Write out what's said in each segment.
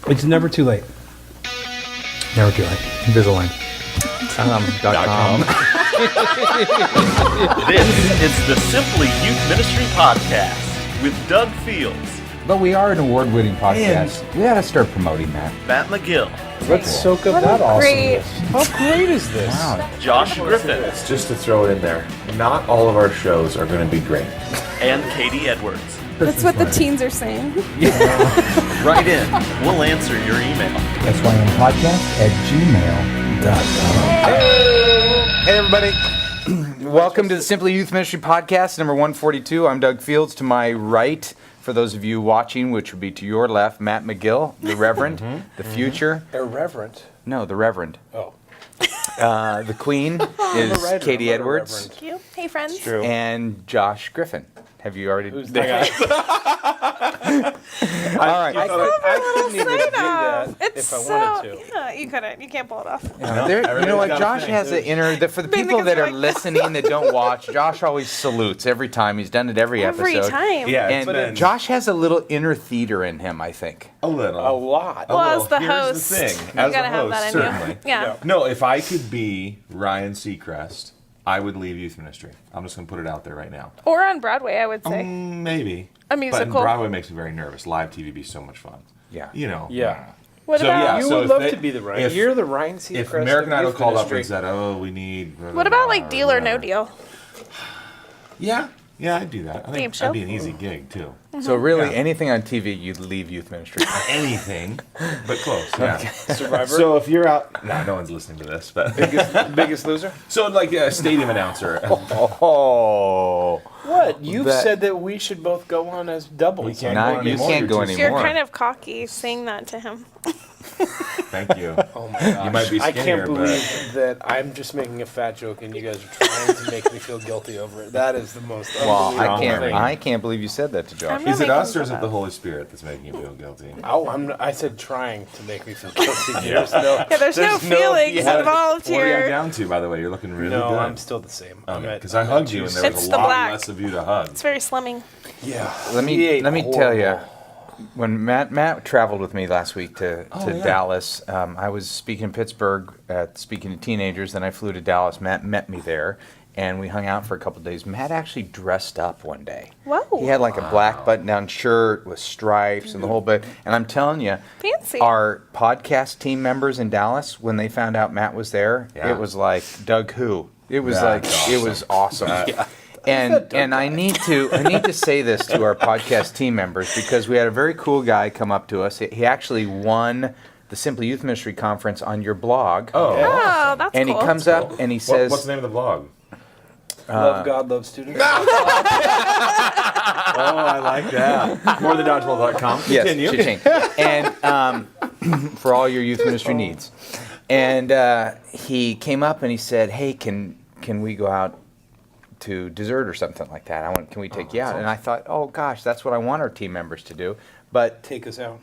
It's never too late. Never too late. Invisalign. .com. This is the Simply Youth Ministry Podcast with Doug Fields, But we are an award-winning podcast. We got to start promoting that. Matt McGill, Let's soak up that awesomeness. How great is this? Wow. Josh Griffin, Just to throw it in there, not all of our shows are going to be great. and Katie Edwards. That's what the teens are saying. Write in. We'll answer your email. SYMpodcast@gmail.com. Hey, everybody. Welcome to the Simply Youth Ministry Podcast, number 142. I'm Doug Fields. To my right, for those of you watching, which would be to your left, Matt McGill, the Reverend, the future. Irreverent. No, the Reverend. Oh. The Queen is Right, Katie I'm not a Edwards. reverend. Thank you. Hey, friends. True. And Josh Griffin. Have you already? Who's that guy? All right. I couldn't even do that It's if I so, wanted to. Yeah, you couldn't. You can't pull it off. You know what? Josh has an inner. For the people that are listening that don't watch, Josh always salutes every time. He's done it every Every episode. time. Yeah, And Josh has a little inner theater in him, I think. a little. A lot. Well, as the Here's host, the thing. you As gotta a have host, that in certainly. you. Yeah. No, if I could be Ryan Seacrest, I would leave youth ministry. I'm just going to put it out there right now. Or on Broadway, I would say. Maybe. A But musical. Broadway makes me very nervous. Live TV be so much fun. Yeah. You know. Yeah. What So, about yeah, You so would if love they- to be the Ryan. if- You're the Ryan Seacrest. If American of Idol youth called up and ministry. said, "Oh, we need," what about like Deal or No Deal? Yeah, I'd do that. I Game think show? that'd be an easy gig too. So really, Yeah. anything on TV, you'd leave youth ministry. Anything, but close. Yeah. Survivor. So if you're out, no one's listening to this, but Biggest Loser. so like a stadium announcer. Oh, What? You've That- said that we should both go on as doubles. We can't now go you anymore. can't go You're too anymore. You're kind of cocky saying that to him. Thank you. Oh my gosh. You might be I skinnier, can't believe that I'm just making a fat joke and you guys are trying to make me feel guilty over it. That is the most well, unbelievable thing. I can't believe you said that to Josh. I'm Is it not us or is making it the fun Holy Spirit that's making you feel guilty? Oh, I said trying to make me feel guilty. There's no, Yeah, there's no feelings involved What are you here. down to, by the way? You're looking really no, good. I'm still the same. Because I hugged you and there was It's a the lot black. less of you to hug. It's very slimming. Yeah. Let He me ate tell you, horrible. when Matt traveled with me last week to yeah. Dallas, I was speaking in Pittsburgh, speaking to teenagers. Then I flew to Dallas. Matt met me there, and we hung out for a couple of days. Matt actually dressed up one day. Whoa. He had like a black button-down shirt with stripes and the whole bit. And I'm telling you, Fancy. our podcast team members in Dallas, when they found out Matt was there, Yeah. it was like Doug Who. It was That's it was awesome. And I need to say this to our podcast team members because we had a very cool guy come up to us. He actually won the Simply Youth Ministry Conference on your blog. Oh, that's And cool. he comes up and he says, What's the name of the blog? Love God, love students. Oh, I like that. MoreThanDodgeball.com. yes, Continue. cha-ching. And for all your youth ministry needs. And he came up and he said, "Hey, can we go out to dessert or something like that? Can we take you out?" And I thought, "Oh gosh, that's what I want our team members to do." But Take us out.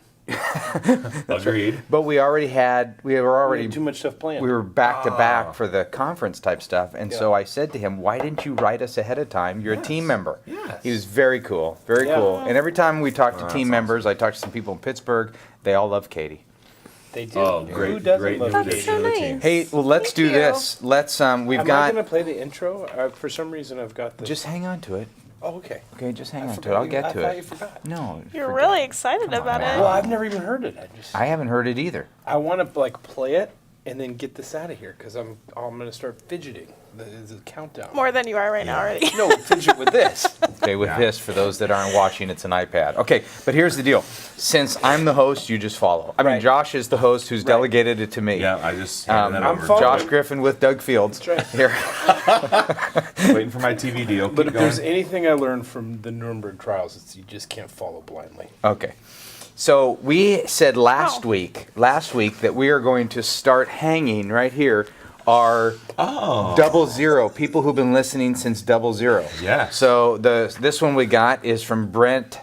Agreed. we were already Too much stuff planned. we were back to back for the conference type stuff, and so Yeah. I said to him, "Why didn't you write us ahead of time? You're a team member." Yes. He was very cool, very Yeah. cool. And every time we talk to that's team members, I talk to some people in Pittsburgh. They all love Katie. They do. Oh, Who great, doesn't great love new That's Katie? so addition to the nice. team. Hey, well, let's Thank do you. this. Let's we've Am I got. going to play the intro? For some reason, I've got the. Just hang on to it. Oh, okay. Okay, just hang I on to it. forgot I'll you- get I to thought it. you forgot. No, You're forget really it. excited Come on, about man. it. Well, I've never even heard it. I haven't heard it either. I want to like play it and then get this out of here because I'm going to start fidgeting. There's a countdown. More than you are right now already. No, fidget with this. Okay, with this, for those that aren't watching, it's an iPad. Okay, but here's the deal. Since I'm the host, you just follow. I mean, Right. Josh is the host who's delegated it to me. Yeah, I just handed that I'm over. following. Josh Griffin with Doug Fields. That's Here. Waiting for my TV deal. But Keep if going. there's anything I learned from the Nuremberg trials, it's you just can't follow blindly. Okay. So we said last Oh. week that we are going to start hanging right here our double zero people who've been listening since double zero. Yes. So this one we got is from Brent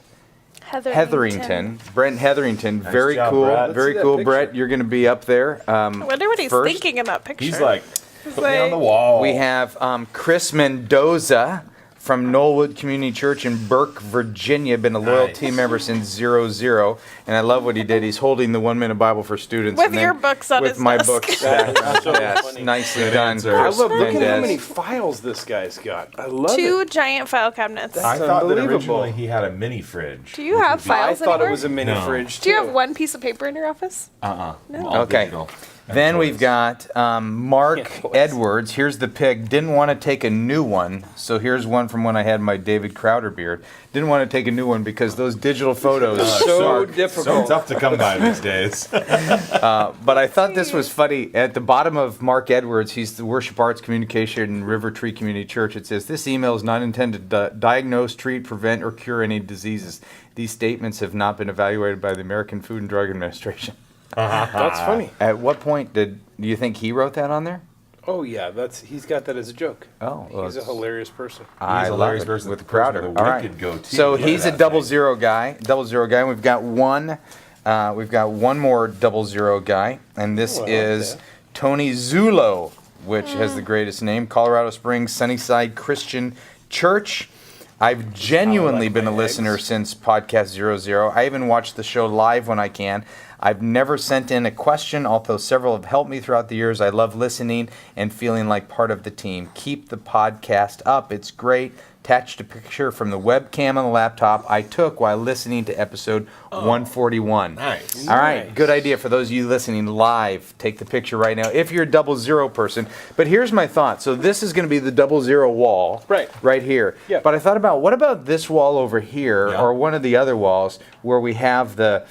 Hetherington. Brent Hetherington. Nice very job, cool. Brett. Let's Very see that cool, picture. Brett. You're going to be up there. I wonder what he's first. thinking in that picture. He's like, He's put me on like- the wall. We have Chris Mendoza from Knollwood Community Church in Burke, Virginia. Been a loyal team member since 00. And I love what he did. He's holding the 1 Minute Bible for Students. With and then your books on with his my desk. books stacked on his so desk. funny. Nicely done. I love looking at how Mendez. many files this guy's got. I love Two it. giant file cabinets. I thought that unbelievable. originally he had a mini fridge. Do you have I files thought anywhere? it was a mini No. fridge, Do you too. have one piece of paper in your office? All Okay. digital. Then we've got Mark Yeah, boys. Edwards. Here's the pig. Didn't want to take a new one. So here's one from when I had my David Crowder beard. Didn't want to take a new one because those digital photos So are difficult. So tough to come by these days. But I thought this was funny. At the bottom of Mark Edwards, he's the Worship Arts Communication River Tree Community Church. It says, this email is not intended to diagnose, treat, prevent, or cure any diseases. These statements have not been evaluated by the American Food and Drug Administration. That's funny. At what point do you think he wrote that on there? Oh, yeah. He's got that as a joke. Oh, well, He's a it's- hilarious person. I He's a love hilarious it person with with Crowder. a All right. wicked goatee. So Look at he's a that double thing. zero guy. Double zero guy. We've got one. We've got one more double zero guy, and this Oh, I like is that. Tony Zulo, which has the greatest name, Colorado Springs Sunnyside Christian Church. I've genuinely like been a my listener eggs. since podcast 00. I even watch the show live when I can. I've never sent in a question, although several have helped me throughout the years. I love listening and feeling like part of the team. Keep the podcast up. It's great. Attached a picture from the webcam on the laptop I took while listening to episode 141. Nice. All right, Nice. good idea for those of you listening live. Take the picture right now if you're a double zero person. But here's my thought. So this is going to be the double zero wall Right. here. Yeah. But I thought about, what about this wall over here Yeah. or one of the other walls where we have the,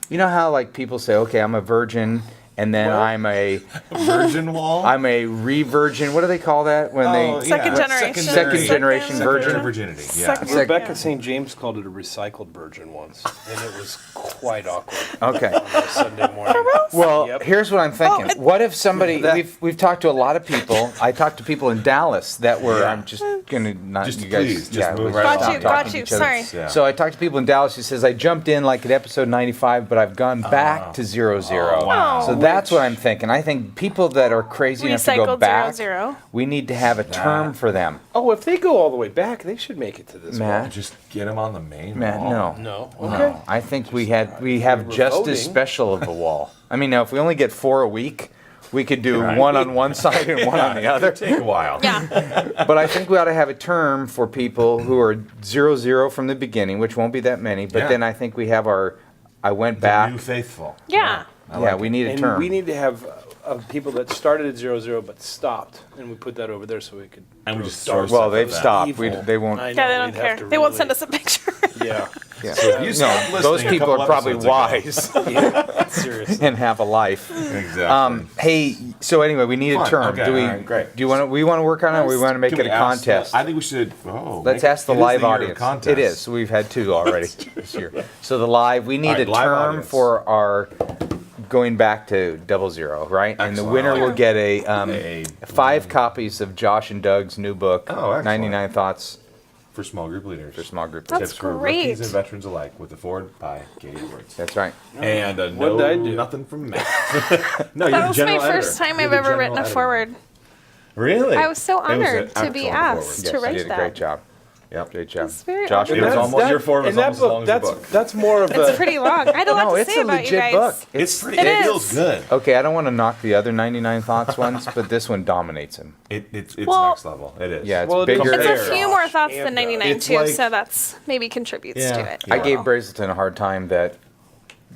you know how like people say, okay, I'm a virgin and then I'm a Virgin wall. re-virgin. What do they call that when Oh, they Second yeah. generation. Second generation virgin. virginity. Yeah. Second- Rebecca St. James called it a recycled virgin once, and it was quite awkward Okay. on a Sunday morning. Well, Yep. here's what I'm thinking. it- What if somebody we've talked to a lot of people. I talked to people in Dallas that were Yeah. I'm just gonna not Just you guys please, just move let's right stop Got along. you, talking got to you. each other. Sorry. Yeah. So I talked to people in Dallas who says I jumped in like at episode 95, but I've gone back to 00. Oh, wow. So that's what I'm thinking. I think people that are crazy enough to go Recycled back, 00. we need to have a term for them. Oh, if they go all the way back, they should make it to this Matt, Just get him on the main Matt, wall. no. wall. No. No, Okay. I think we have were just voting. as special of a wall. I mean, now if we only get 4 a week, we could do Right. one on one side and one on the other. Take a while. Yeah. But I think we ought to have a term for people who are 00 from the beginning, which won't be that many. But Yeah. then I think we have our. I went The back. new faithful. Yeah. Yeah, we need a And term. we need to have people that started at 00 but stopped, and we put that over there so we could. And we throw just darts source well, at they've that. stopped. Evil. They won't. I Yeah, they know, don't we'd have care. to They won't really- send us a picture. Yeah. Yeah. If you stopped Those listening a people couple are probably episodes ago- wise Yeah. Seriously. and have a life. Exactly. Hey, so anyway, we need a Fun. term. Okay, Do we? all right, great. Do you want to? We want to work on it. Or we want to make Can it we a ask contest. I think we should. Oh, Let's make- ask the it is live year of audience. contest. It is. We've had 2 already this year. So the live, we need All right, a live term audience. for our going back to 00, right? And the Excellent. winner will get A- 5 copies of Josh and Doug's new book, Oh, excellent. 99 Thoughts For small group leaders. for Small Group That's Leaders. Tips for great. rookies and veterans alike with the forward by Katie Edwards. That's right. And a What did I do? nothing from Matt. No, you're That the was my general first editor. time You're I've the ever general written a editor. forward. Really? I was so It was an honored to be excellent asked Yes, to you write did a that. great job. Yep. Great job. It's very Josh, honored. it was That's- almost. your forward was and that almost as long book, as your book. that's more of It's a. pretty long. I had a lot No, to it's say a about you legit guys. book. It's pretty. It It is. feels good. Okay, I don't want to knock the other 99 Thoughts ones, but this one dominates them. It's Well- next level. It is. Yeah, it's Well, it is bigger. It's a There. few more thoughts And, than 99 it's too, like- so that's maybe contributes Yeah. to it. I Yeah. gave Brazelton a hard time that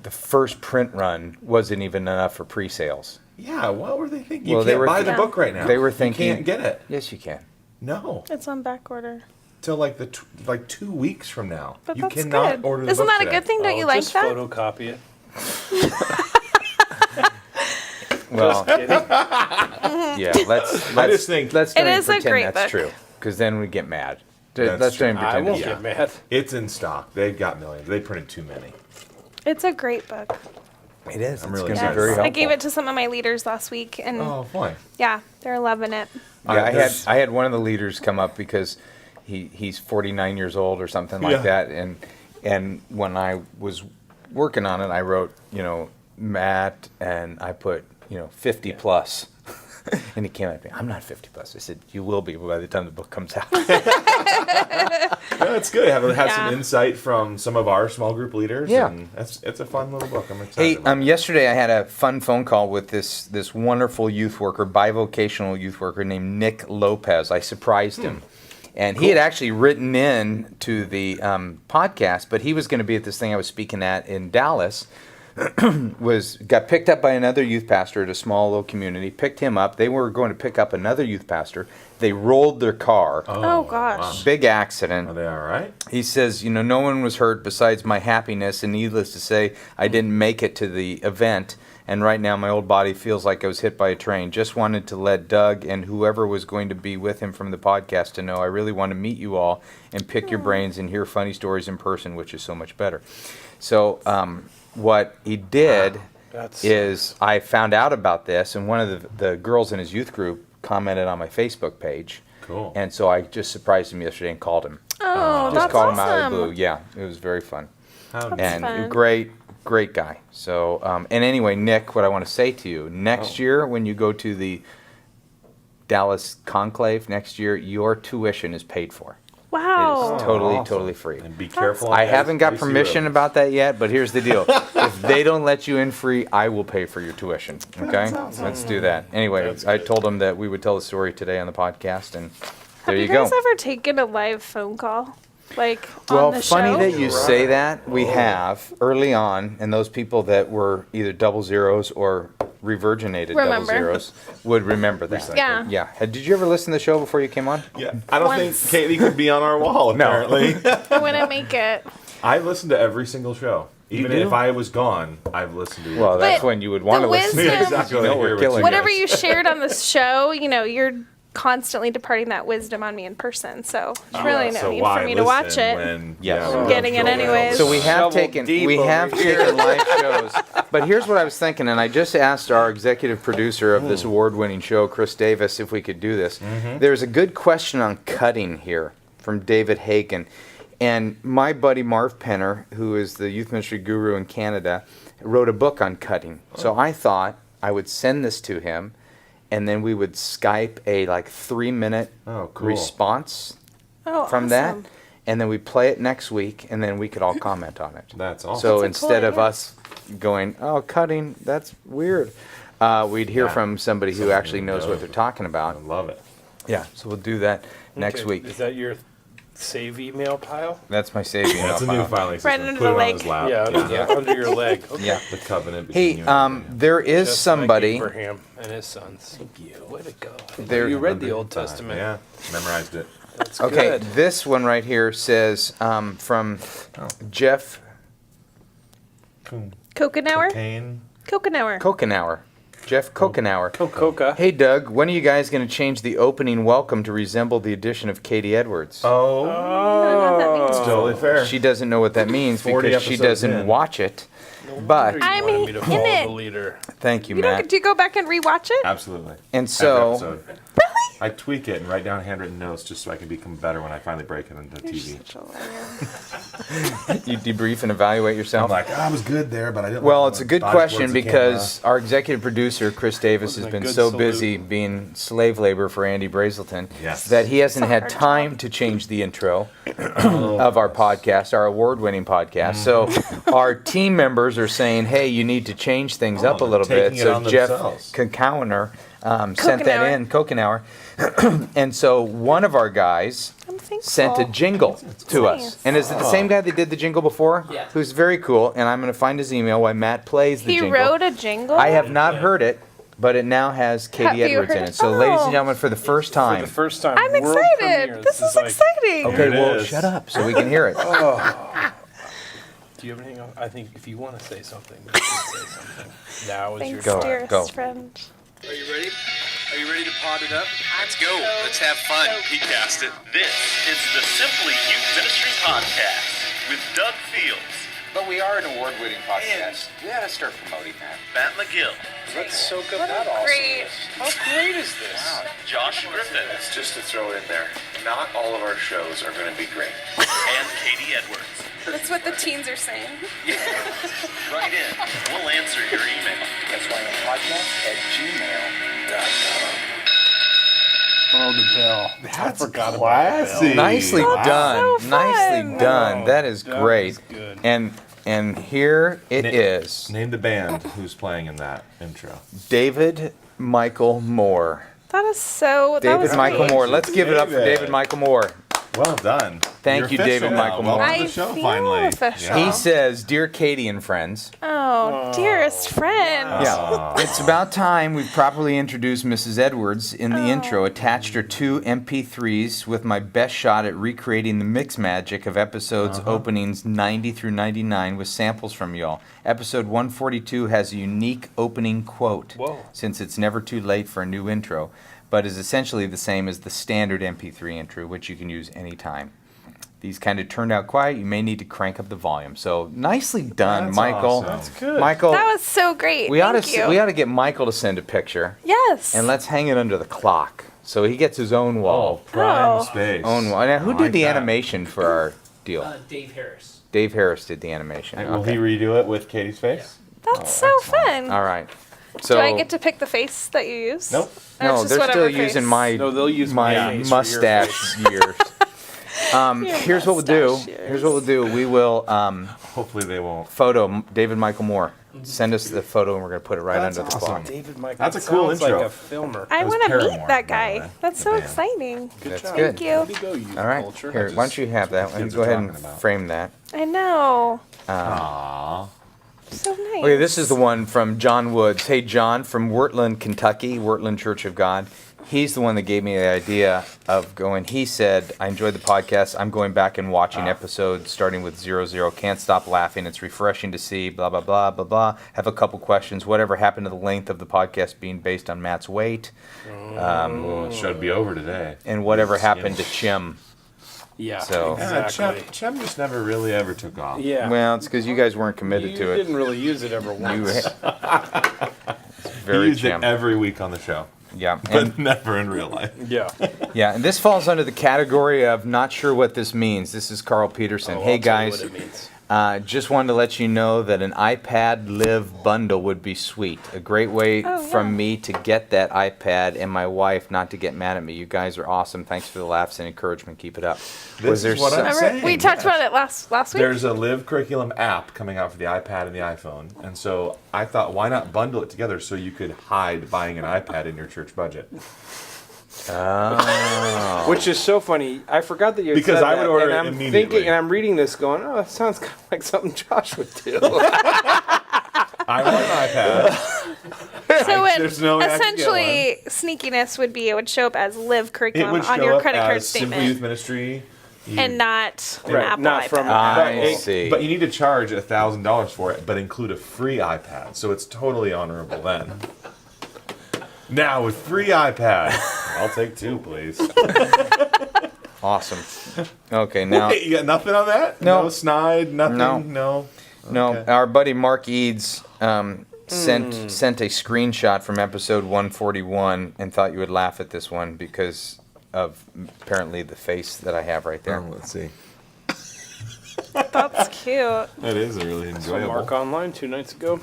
the first print run wasn't even enough for pre-sales. Yeah. What were they thinking? You Well, they can't were buy the Yeah. book right now. They were You thinking- can't get it. Yes, you can. No. It's on back order. Till like like 2 weeks from now. But you that's cannot good. order the Isn't book that a today. good thing? Don't you like just that? photocopy it. Well, Kidding. yeah. Let's. I just think- let's It don't even is a pretend great that's book. true, because then we get mad. That's Let's true. don't even I pretend. won't it's Yeah. get mad. It's in stock. They've got millions. They printed too many. It's a great book. It is. I'm It's really going to excited. be very Yes. helpful. I gave it to some of my leaders last week, and Oh, fine. yeah, they're loving it. Yeah, I had one of the leaders come up because he's 49 years old or something like Yeah. that, and when I was working on it, I wrote Matt, and I put 50 plus. And he came at me, I'm not 50 plus. I said, you will be by the time the book comes out. No, it's good. Have Yeah. some insight from some of our small group leaders. Yeah. And it's a fun little book. I'm excited. Hey, about it. yesterday I had a fun phone call with this wonderful youth worker, bivocational youth worker named Nick Lopez. I surprised him. And he had actually written in to the podcast, but he was going to be at this thing I was speaking at in Dallas. Got picked up by another youth pastor at a small little community, picked him up. They were going to pick up another youth pastor. They rolled their car. Oh, gosh. Big accident. Are they all right? He says, no one was hurt besides my happiness, and needless to say, I didn't make it to the event, and right now my old body feels like I was hit by a train. Just wanted to let Doug and whoever was going to be with him from the podcast to know I really want to meet you all and pick your brains and hear funny stories in person, which is so much better. So what he did is I found out about this, and one of the girls in his youth group commented on my Facebook page. Cool. And so I just surprised him yesterday and called him. Oh, Just that's called him out of awesome. the blue. Yeah, it was very fun. How That's And fun. great guy. So, and anyway, Nick, what I want to say to you, next year when you go to the Dallas Conclave next year, your tuition is paid for. Wow. It is totally, awesome. totally free. And be careful. I on haven't got icy permission roads. about that yet, but here's the deal. If they don't let you in free, I will pay for your tuition. Okay? Let's do that. Anyway, I told them that we would tell the story today on the podcast, and there Have you you go. guys ever taken a live phone call? Like, Well, on the funny show? that you say that. We have early on, and those people that were either double zeros or revirginated double Remember. zeros would remember that. Yeah. Yeah. Did you ever listen to the show before you came on? Yeah, I don't Once. think Katie could be on our wall. Apparently, I wouldn't make it. I listen to every single show. Even do? if I was gone, I've listened to it. Well, that's But when you would want the to listen. wisdom- Yeah, exactly. You know I we're hear what killing Whatever guys. you shared on the show, you're constantly departing that wisdom on me in person. So there's really no So need why for me to watch listen it. when- Yes. I'm getting it anyways. So we have Shovel taken deep we over have here. taken live shows, but here's what I was thinking, and I just asked our executive producer of this award-winning show, Chris Davis, if we could do this. There's a good question on cutting here from David Hagen, and my buddy Marv Penner, who is the youth ministry guru in Canada, wrote a book on cutting. So I thought I would send this to him, and then we would Skype a 3-minute Oh, cool. response Oh, from awesome. that, and then we play it next week, and then we could all comment on it. That's awesome. So That's a cool instead of idea. us going, "Oh, cutting, that's weird," we'd hear Yeah. from somebody who Somebody actually who knows what knows. they're talking I about. love it. Yeah, so we'll do that next Okay, week. Is that your save email pile? That's my saving. That's a new filing system. Right under Put the it on leg. his lap. Yeah, under your leg. Okay. Yeah. The covenant between Hey, you and there is Just somebody. like Abraham and his sons. Thank you. Way to go. There- You read the Old Testament. Yeah, memorized it. That's Okay, good. this one right here says from Jeff Kokenauer? Cocaine. Kokenauer. Kokenauer. Jeff Kokenauer. Coca. Hey, Doug, when are you guys going to change the opening welcome to resemble the addition of Katie Edwards? Oh, I don't know what that means. it's totally fair. She doesn't know what that means 40 because she episodes doesn't in. watch it. No But wonder you I'm wanted me to in follow it. the leader. thank you, You don't Matt. get to go back and rewatch it? Absolutely. And Every so, episode. I tweak it and write down handwritten notes just so I can become better when I finally break it into TV. Such a liar. you debrief and evaluate I'm yourself. like, I was good there, but I didn't. Well, like it's a the good dodge question towards the because our executive producer, Chris Davis, has Wasn't a been good so salute. busy being slave labor for Andy Brazelton Yes. that he hasn't It's a had hard time to change the intro of our podcast, our award-winning podcast. So our team members are saying, hey, you need to change things up a they're little bit. taking it So on Jeff themselves. Kokenauer sent that Kokenauer. in, Kokenauer. And so one of our guys I'm thankful. sent a jingle to us. Nice. And is it the same guy that did the jingle before? Yeah. Who's very cool. And I'm going to find his email while Matt plays the He jingle. wrote a jingle? I have not heard it, but it now has Katie Have you Edwards heard in it? it. So, ladies and Oh. gentlemen, for the first For time. the first time. I'm world excited. premiere. This is like- exciting. Okay, There it well, is. shut up so we can hear it. Do you have anything else? I think if you want to say something, you should say something. Now is your Thanks, Go, time. dearest go. friend. Are you ready? Are you ready to pot it up? Let's go. Let's have fun. He cast it. This is the Simply Youth Ministry Podcast with Doug Fields, But we are an award-winning podcast. We got to start promoting that. Matt McGill, Let's soak up What that a awesomeness. great- How great is this? Josh Griffin, Just to throw it in there, not all of our shows are going to be great. and Katie Edwards. That's what the teens are saying. Write in. We'll answer your email. That's why podcast at gmail.com. Oh, the bell. I forgot about classy. Nicely done. so Nicely fun. done. Oh, That is that great. was good. And here it is. Name the band who's playing in that intro. David Michael Moore. That is so. that David was Michael great. Moore. Let's give it up for David. David Michael Moore. Well done. Thank You're you, official David now. Michael Moore. Welcome to I the show feel finally. official. He says, "Dear Katie and friends, Oh, dearest friend. yeah, it's about time we've properly introduced Mrs. Edwards in the intro. Attached her 2 MP3s with my best shot at recreating the mix magic of episodes openings 90 through 99 with samples from y'all. Episode 142 has a unique opening quote, Whoa. since it's never too late for a new intro, but is essentially the same as the standard MP3 intro, which you can use anytime. These kind of turned out quiet. You may need to crank up the volume. So nicely done, That's Michael. awesome. That's good. Michael, That was so great. we ought Thank to you. we ought to get Michael to send a picture, Yes. and let's hang it under the clock so he gets his own Oh, wall. prime Oh. space. Own wall. Now, who I did like the that. animation for our deal? Dave Harris. Dave Harris did the animation. Will he Okay. redo it with Katie's face? That's so fun. All right. So Do I get to pick the face that you use? Nope. Or no, it's just they're whatever still using face? my No, they'll use my face for your mustache years. Your Here's what we'll do. mustache years. Here's what we'll do. We will Hopefully they won't. photo David Michael Moore. Send us the photo, and we're gonna put it right That's under the awesome. clock. David Michael. That's a that cool sounds intro. like a filmer. I was want to Paramore, meet by that the guy. way, That's the so band. exciting. Good That's job. good. Thank you. Way to go, youth All right. culture. Here, why don't you have that one? kids Go are ahead and talking about. frame that. I know. Aww. So nice. Okay, this is the one from John Woods. Hey, John, from Wurtland, Kentucky, Wurtland Church of God. He's the one that gave me the idea of going. He said, I enjoyed the podcast. I'm going back and watching episodes starting with 00. Can't stop laughing. It's refreshing to see, blah, blah, blah, blah, blah. Have a couple questions. Whatever happened to the length of the podcast being based on Matt's weight? Well, it should be over today. And whatever happened to Chim? Yeah. So- Yeah, exactly. Chem just never really ever took off. Yeah. Well, it's because you guys weren't committed you to it. didn't really use it ever You once. it's He very used Chim. it every week on the show, Yeah. but And, never in real life. Yeah. yeah, and this falls under the category of not sure what this means. This is Carl Peterson. Oh, Hey, I'll tell you guys. what it means. Just wanted to let you know that an iPad Live bundle would be sweet. A great way from me to get that iPad and my wife not to get mad at me. You guys are awesome. Thanks for the laughs and encouragement. Keep it up. This is what I'm Remember, saying. we talked yes. about it last week. There's a Live Curriculum app coming out for the iPad and the iPhone, and so I thought, why not bundle it together so you could hide buying an iPad in your church budget? Which is so funny. I forgot that you had Because said I would that, order and it I'm immediately. thinking, and I'm reading this, going, "Oh, that sounds kind of like something Josh would do." I want an iPad. So it, there's no way I could get essentially, sneakiness would be it would show up as live It curriculum would on show your up credit card as Simple statement Youth Ministry. and not an Right, Apple not iPad. from- I see. But you need to charge $1,000 for it, but include a free iPad, so it's totally honorable then. Now with free iPad, I'll take 2, please. Awesome. Okay, now. Wait, you got nothing on that? No. No snide, nothing? No. No. No, Okay. our buddy Mark Eads sent a screenshot from episode 141 and thought you would laugh at this one because of apparently the face that I have right there. Let's see. That's cute. That is really So enjoyable. Mark online 2 nights ago.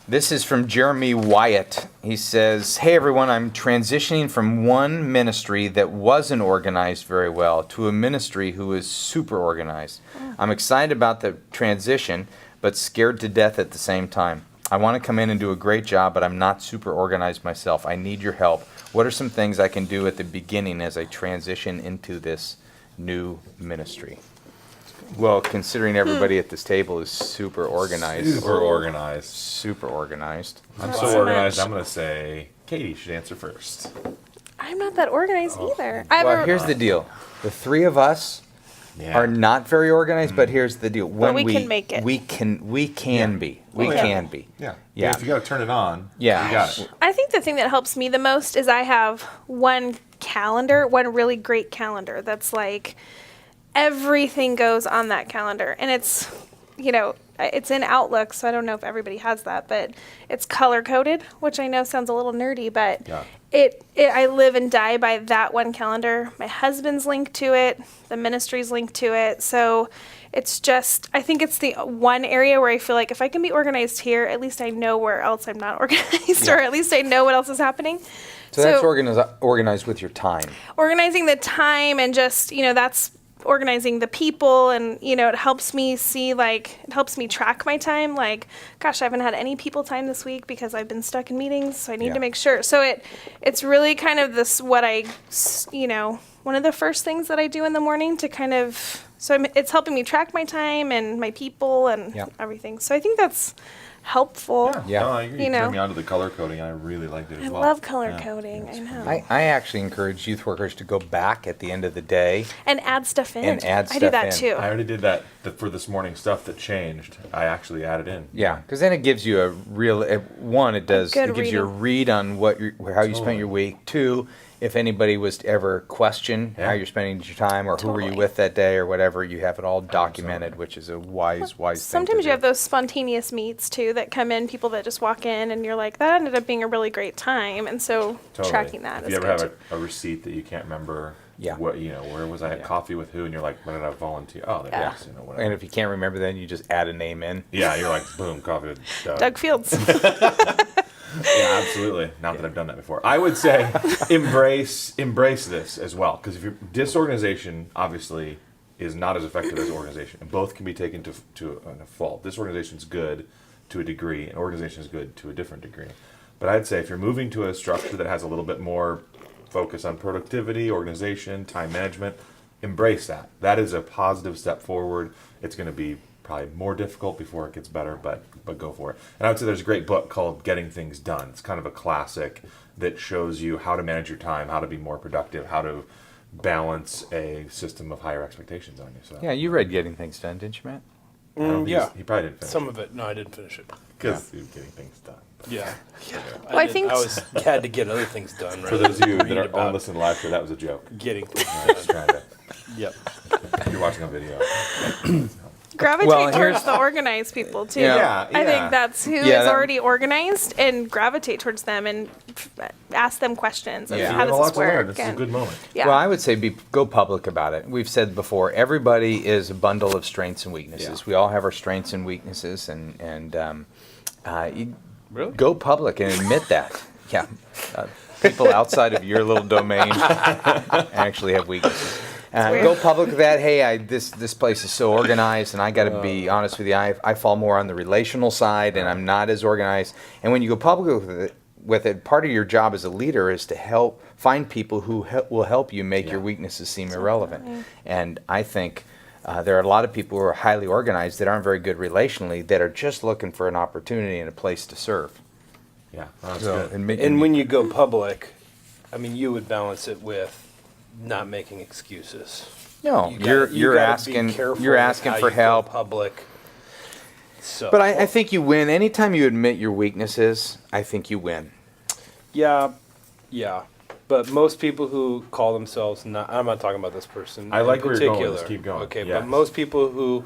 This is from Jeremy Wyatt. He says, hey everyone, I'm transitioning from one ministry that wasn't organized very well to a ministry who is super organized. I'm excited about the transition, but scared to death at the same time. I want to come in and do a great job, but I'm not super organized myself. I need your help. What are some things I can do at the beginning as I transition into this new ministry? Well, considering everybody at this table is super organized. Super organized. Super organized. I'm Not so so organized, much. I'm going to say Katie should answer first. I'm not that organized either. I have Well, a, here's the deal. The three of us Yeah. are not very organized, but here's the deal. When we can make it. We can be. We Oh, yeah. can be. Yeah. Yeah. If you got to turn it on, Yeah. you got it. I think the thing that helps me the most is I have one calendar, one really great calendar that's like everything goes on that calendar. And it's, you know, it's in Outlook, so I don't know if everybody has that, but it's color coded, which I know sounds a little nerdy, but Yeah. I live and die by that one calendar. My husband's linked to it, the ministry's linked to it. So it's just, I think it's the one area where I feel like if I can be organized here, at least I know where else I'm not organized, or at least I know what else is happening. So that's organized with your time. Organizing the time and just, that's organizing the people, and it helps me see, like, it helps me track my time, like, gosh, I haven't had any people time this week because I've been stuck in meetings, so I need to make sure. So it's really kind of this, what I, one of the first things that I do in the morning to kind of, it's helping me track my time and my people and everything. So I think that's helpful. Yeah. No, I agree. You turned me on to the color coding, and I really liked it as I well. love color coding. I know. I actually encourage youth workers to go back at the end of the day. And add stuff in. I do that too. I already did that for this morning stuff that changed. I actually added in. Yeah, because then it gives you a real, it gives you a read on how you spent your week. 2, if anybody was to ever question how you're spending your time or who were you with that day or whatever, you have it all documented, which is a wise thing. Sometimes you have those spontaneous meets too that come in, people that just walk in and you're like, that ended up being a really great time. And so tracking that if is you ever good have a receipt that you can't remember, Yeah. what where was I at coffee with who, and you're like, when did I volunteer? Oh, there it is, whatever. And if you can't remember, then you just add a name in. Yeah, you're like, boom, coffee with Doug. Doug Fields. Yeah, absolutely. Not that I've done that before. I would say embrace this as well, because if your disorganization obviously is not as effective as organization, and both can be taken to a fault. Disorganization is good to a degree, and organization is good to a different degree. But I'd say if you're moving to a structure that has a little bit more focus on productivity, organization, time management, embrace that. That is a positive step forward. It's going to be probably more difficult before it gets better, but go for it. And I would say there's a great book called Getting Things Done. It's kind of a classic that shows you how to manage your time, how to be more productive, how to balance a system of higher expectations on you. So Yeah, you read Getting Things Done, didn't you, Matt? Yeah. he probably didn't finish Some of it. No, I didn't finish it. because he was getting things done. Yeah. Well, I think had to get other things done. For those of you that are on listen live show, that was a joke. Getting things I was trying to. Yep. You're watching on video. gravitate Well, here's- towards the organized people too. Yeah. I think that's who is that- already organized, and gravitate towards them and ask them questions. Of Yeah. how You have a does lot this to learn. work? This is a And- good moment. Yeah. Well, I would say go public about it. We've said before, everybody is a bundle of strengths and weaknesses. Yeah. We all have our strengths and weaknesses, and you Really? go public and admit that. Yeah, people outside of your little domain actually have weaknesses. Go public with that. Hey, this place is so organized, and I got to be honest with you. I fall more on the relational side, and I'm not as organized. And when you go public with it, part of your job as a leader is to help find people who will help you make your weaknesses seem irrelevant. And I think there are a lot of people who are highly organized that aren't very good relationally, that are just looking for an opportunity and a place to serve. Yeah, that's So, good. And when you go public, I mean, you would balance it with not making excuses. No, You you're gotta be asking careful you're with asking how for you go help. Public. So. But I think you win anytime you admit your weaknesses. I think you win. Yeah. But most people who call themselves not, I'm not talking about this person. I like in where you're going with particular. this. Keep going. Okay, Yes. but most people who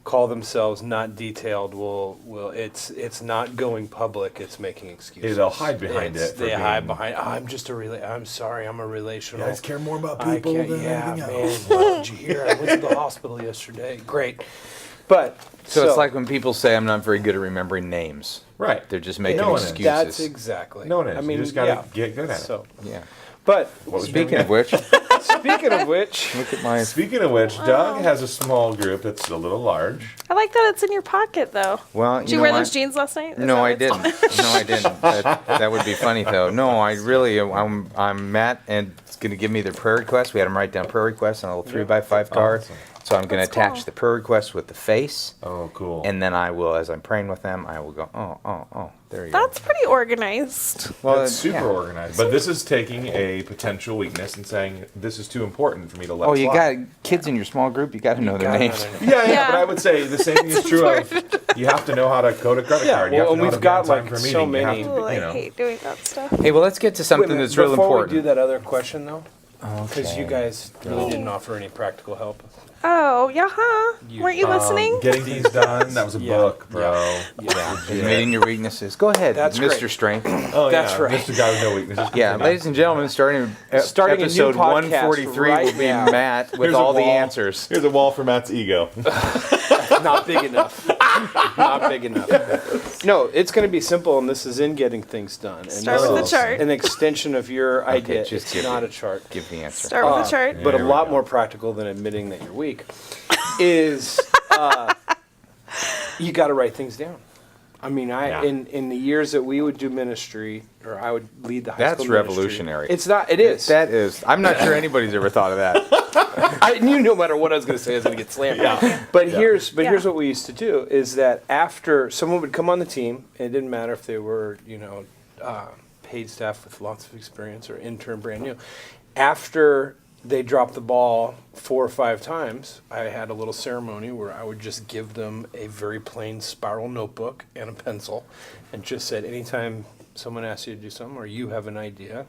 call themselves not detailed will it's not going public, it's making excuses. Yeah, they'll hide behind it for They hide being- behind, I'm sorry, I'm a relational. Guys care more about I people can't- than yeah, anything man. else. Well, did you hear? I went to the hospital yesterday. Great. But So it's like when people say I'm not very good at remembering names. Right. They're just making No one is. excuses. that's exactly. No one is. I mean, you just gotta yeah. get good at it. So, Yeah. but Speaking of which, speaking of which, look at my. Speaking of which, Doug has a small group that's a little large. I like that it's in your pocket though. Well, Did you know wear what? those jeans last night? Is No, that I what- didn't. No, I didn't. That would be funny though. No, I really. I'm Matt, and it's going to give me their prayer requests. We had them write down prayer requests on a little 3x5 card. Awesome. So I'm going to That's attach cool. the prayer request with the face, Oh, cool. and then I will, as I'm praying with them, I will go, oh, there you go. That's pretty organized. Well, That's super yeah. organized. But this is taking a potential weakness and saying, this is too important for me to let Oh, you slide. got kids in your small group. You got to know their gotta know names. their names. Yeah, Yeah. but I would say the same thing is true of, you have to know how to code a credit Yeah, card. You have well, to know and how to we've be on got, time like, for a so meeting. You have many- to, Ooh, I you know. hate doing that stuff. Hey, well, let's get to something Wait a minute, that's real before important. we do that other question though, because Okay. you guys really didn't offer any practical help. Oh, yeah, huh? Weren't you listening? Getting things done. That was a Yeah. book, bro. Yeah, admitting your weaknesses. Go ahead, That's Mr. great. Strength. Oh, That's yeah. right. Mr. Guy with no weaknesses. Yeah, ladies and gentlemen, starting a new episode podcast 143 right will be now. Matt with Here's a all the wall. answers. Here's a wall for Matt's ego. Not big enough. Not big enough. No, it's going to be simple, and this is in getting things done. And Start this with the is chart. an extension of your idea. just It's give not it. a chart. Give the answer. Start with the chart. But a There we lot go. more practical than admitting that you're weak is you got to write things down. I mean, Yeah. in the years that we would do ministry, or I would lead the high That's school ministry, revolutionary. It's not. It is. That is. I'm not sure anybody's ever thought of that. I knew no matter what I was going to say, I was going to get slammed. But here's Yeah. what we used to do is that after someone would come on the team, it didn't matter if they were paid staff with lots of experience or intern brand new. After they dropped the ball 4 or 5 times, I had a little ceremony where I would just give them a very plain spiral notebook and a pencil, and just said, anytime someone asks you to do something or you have an idea,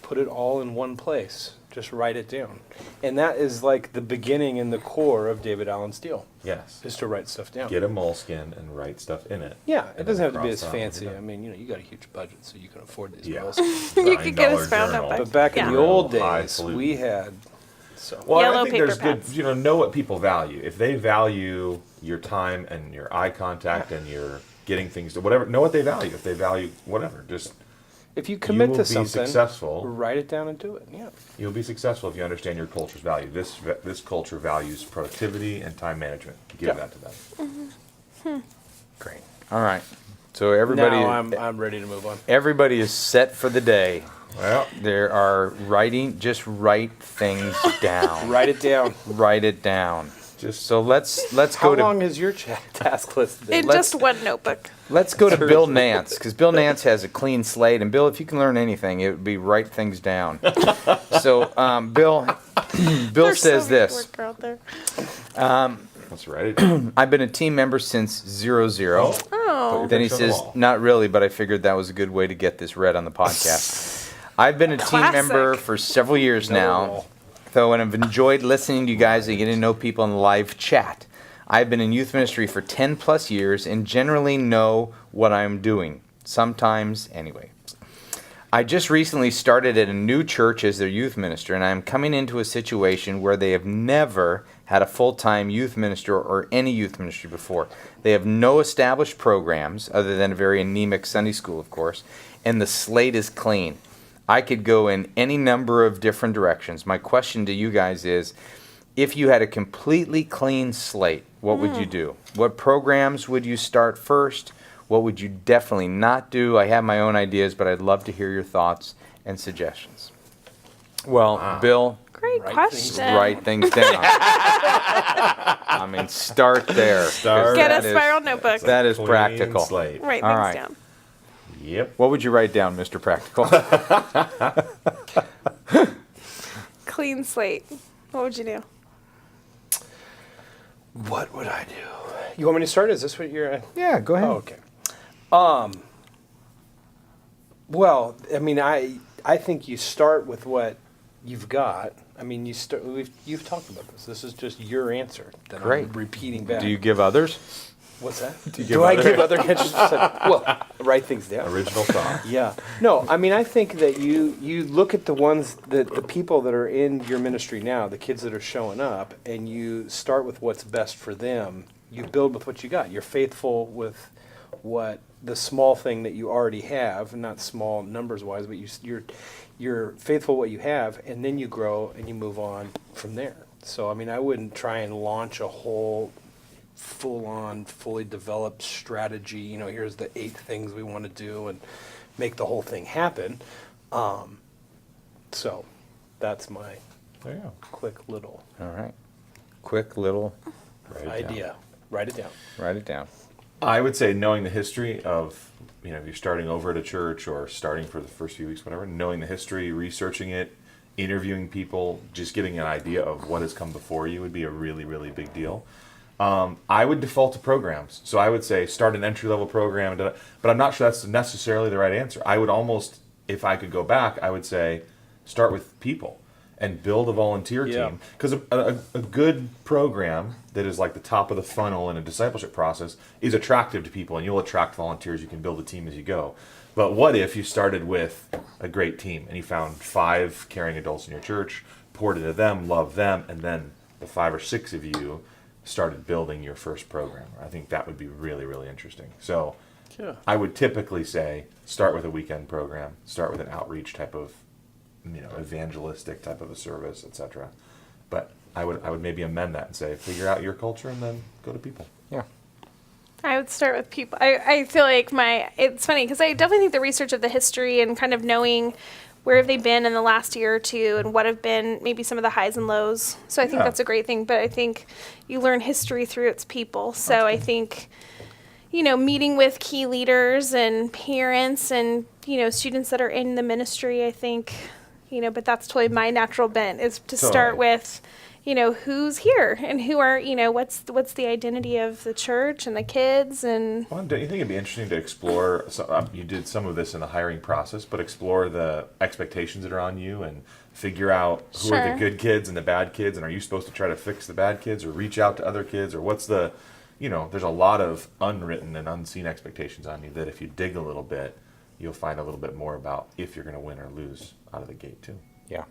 put it all in one place. Just write it down. And that is like the beginning and the core of David Allen Steele, Yes. is to write stuff down. Get a moleskin and write stuff in it. Yeah, And it doesn't then have to be cross as out when fancy. you're I done. mean, you got a huge budget, so you can afford these Yeah. bills. You could get a $9 spiral journal. notebook. But back in Yeah. the old High days, falutin. we had so. Well, Yellow I think paper there's pads. good, know what people value. If they value your time and your eye contact and your getting things to whatever, know what they value. If they value whatever, just If you commit will to be something, successful. write it down and do it. Yeah. You'll be successful if you understand your culture's value. This culture values productivity and time management. Give Yeah. that to them. Great. All right. So everybody, Now I'm ready to move on. everybody is set for the day. Well, There are writing. Just write things down. Write it down. Write it down. just So let's How go to long is your task list been? In let's- just one notebook. let's go to Bill Nance, because Bill Nance has a clean slate. And Bill, if you can learn anything, it would be write things down. So Bill There's says so many this. words out there. let's write it down. I've been a team member since 00. Oh. Then he Picture on the says, wall. not really, but I figured that was a good way to get this read on the podcast. I've been a team Classic. member for several years now, though, and I've enjoyed listening to you guys and getting to know people in live chat. I've been in youth ministry for 10 plus years and generally know what I'm doing. Sometimes, anyway. I just recently started at a new church as their youth minister, and I'm coming into a situation where they have never had a full-time youth minister or any youth ministry before. They have no established programs, other than a very anemic Sunday school, of course, and the slate is clean. I could go in any number of different directions. My question to you guys is, if you had a completely clean slate, what would you do? What programs would you start first? What would you definitely not do? I have my own ideas, but I'd love to hear your thoughts and suggestions. Well, Bill, Great Write question. write things down. I mean, start there. 'cause Get a that is- spiral notebook. That is Clean practical. slate. Write All things right. down. Yep. What would you write down, Mr. Practical? Clean slate. What would you do? What would I do? You want me to start? Is this what you're? Yeah, go ahead. Oh, okay. Well, I mean, I think you start with what you've got. I mean, you've talked about this. This is just your answer that I'm Great. repeating back. Do you give others? What's that? Do you Do give I other- give other answers? Well, write things down. Original thought. Yeah. No, I mean, I think that you look at the ones that the people that are in your ministry now, the kids that are showing up, and you start with what's best for them. You build with what you got. You're faithful with what the small thing that you already have, not small numbers wise, but you're faithful what you have, and then you grow and you move on from there. So I mean, I wouldn't try and launch a whole full-on, fully developed strategy. You know, here's the 8 things we want to do, and make the whole thing happen. So that's my There you go. quick little All right. Quick little, Write it down. idea. Write it down. write it down. I would say knowing the history of, if you're starting over at a church or starting for the first few weeks, whatever, knowing the history, researching it, interviewing people, just getting an idea of what has come before you would be a really, really big deal. I would default to programs. So I would say start an entry-level program, but I'm not sure that's necessarily the right answer. I would almost, if I could go back, I would say start with people and build a volunteer Yeah. team. Because a good program that is like the top of the funnel in a discipleship process is attractive to people, and you'll attract volunteers. You can build a team as you go. But what if you started with a great team and you found 5 caring adults in your church, poured into them, loved them, and then the 5 or 6 of you started building your first program. I think that would be really, really interesting. So Yeah. I would typically say start with a weekend program, start with an outreach type of, evangelistic type of a service, etc. But I would maybe amend that and say figure out your culture and then go to people. Yeah. I would start with people. I feel like it's funny because I definitely think the research of the history and kind of knowing where have they been in the last year or two and what have been maybe some of the highs and lows. So I think Yeah. that's a great thing. But I think you learn history through its people. So I think, meeting with key leaders and parents and, students that are in the ministry, I think, but that's totally my natural bent is to start Totally. with, who's here and who are, what's the identity of the church and the kids and Well, don't you think it'd be interesting to explore? You did some of this in the hiring process, but explore the expectations that are on you and figure out who are the Sure. good kids and the bad kids, and are you supposed to try to fix the bad kids or reach out to other kids, or what's the, there's a lot of unwritten and unseen expectations on you that if you dig a little bit, you'll find a little bit more about if you're going to win or lose out of the gate too. Yeah.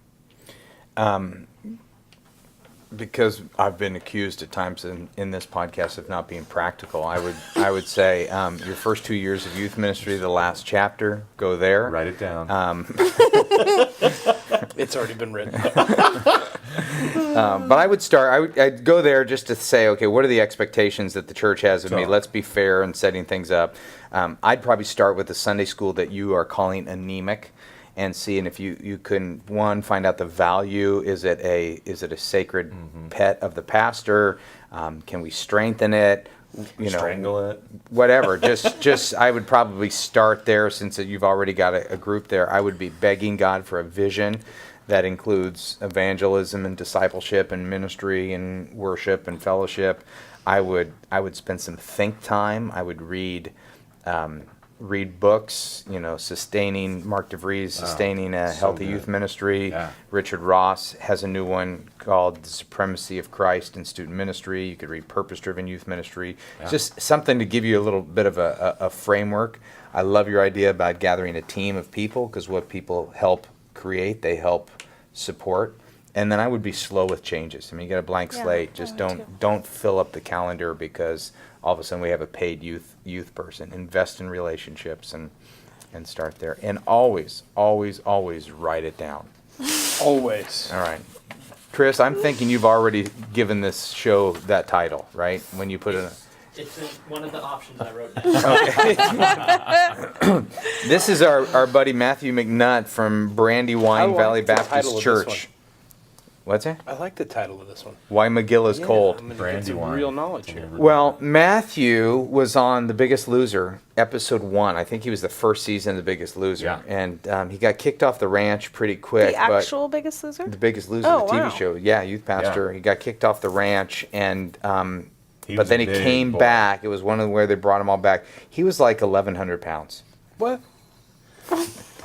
Because I've been accused at times in this podcast of not being practical, I would say your first 2 years of youth ministry, the last chapter, go there. Write it down. It's already been written. But I would start. I'd go there just to say, okay, what are the expectations that the church has of me? Totally. Let's be fair in setting things up. I'd probably start with the Sunday school that you are calling anemic, and seeing if you can, one, find out the value. Is it a sacred pet of the pastor? Can we strengthen it? Strangle it. Whatever. just I would probably start there, since you've already got a group there. I would be begging God for a vision that includes evangelism and discipleship and ministry and worship and fellowship. I would spend some think time. I would read books, sustaining Mark DeVries, sustaining a so healthy good. youth ministry. Yeah. Richard Ross has a new one called The Supremacy of Christ in Student Ministry. You could read Purpose-Driven Youth Ministry. Yeah. Just something to give you a little bit of a framework. I love your idea about gathering a team of people, because what people help create, they help support. And then I would be slow with changes. I mean, you got a blank Yeah, slate. I Just would too. don't fill up the calendar because all of a sudden we have a paid youth person. Invest in relationships and start there. And always write it down. Always. All right. Chris, I'm thinking you've already given this show that title, right? When you put it It's one of the options I wrote down. This is our buddy Matthew McNutt from Brandywine like Valley the title Baptist of this Church. What's that? I like the title of this one. Why McGill is Cold. I'm gonna get some Brandywine. real knowledge here. Well, Matthew was on The Biggest Loser, episode 1. I think he was the first season of The Biggest Loser. Yeah. And he got kicked off the ranch pretty quick. the actual Biggest Loser. The Biggest Loser, Oh, the TV wow. show. Yeah, youth pastor. Yeah. He got kicked off the ranch, and He but was then a he big came boy. back. It was one of where they brought him all back. He was like 1,100 pounds. What?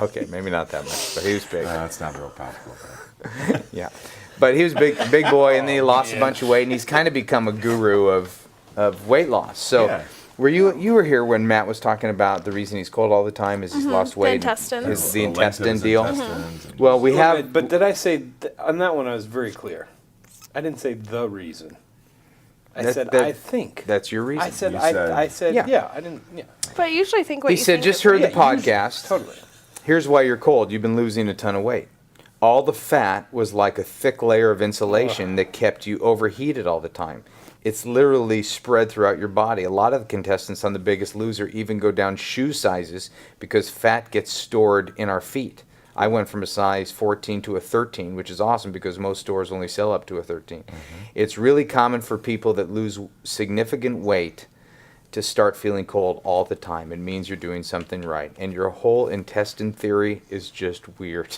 Okay, maybe not that much, but he was big. That's not real practical. Yeah, but he was big boy, and then he lost a bunch of weight, and he's kind of become a guru of weight loss. So, Yeah. were you were here when Matt was talking about the reason he's cold all the time is he's lost weight? intestines. Is the The intestine length of his deal? intestines and- Well, we have. But did I say on that one? I was very clear. I didn't say the reason. I That- said that- I think. That's your reason. I said You I. said- I said Yeah. yeah. I didn't. Yeah. But I usually think what He you said, think just is heard the right. podcast. Totally. Here's why you're cold. You've been losing a ton of weight. All the fat was like a thick layer of insulation that kept you overheated all the time. It's literally spread throughout your body. A lot of the contestants on The Biggest Loser even go down shoe sizes because fat gets stored in our feet. I went from a size 14 to a 13, which is awesome because most stores only sell up to a 13. It's really common for people that lose significant weight to start feeling cold all the time. It means you're doing something right. And your whole intestine theory is just weird.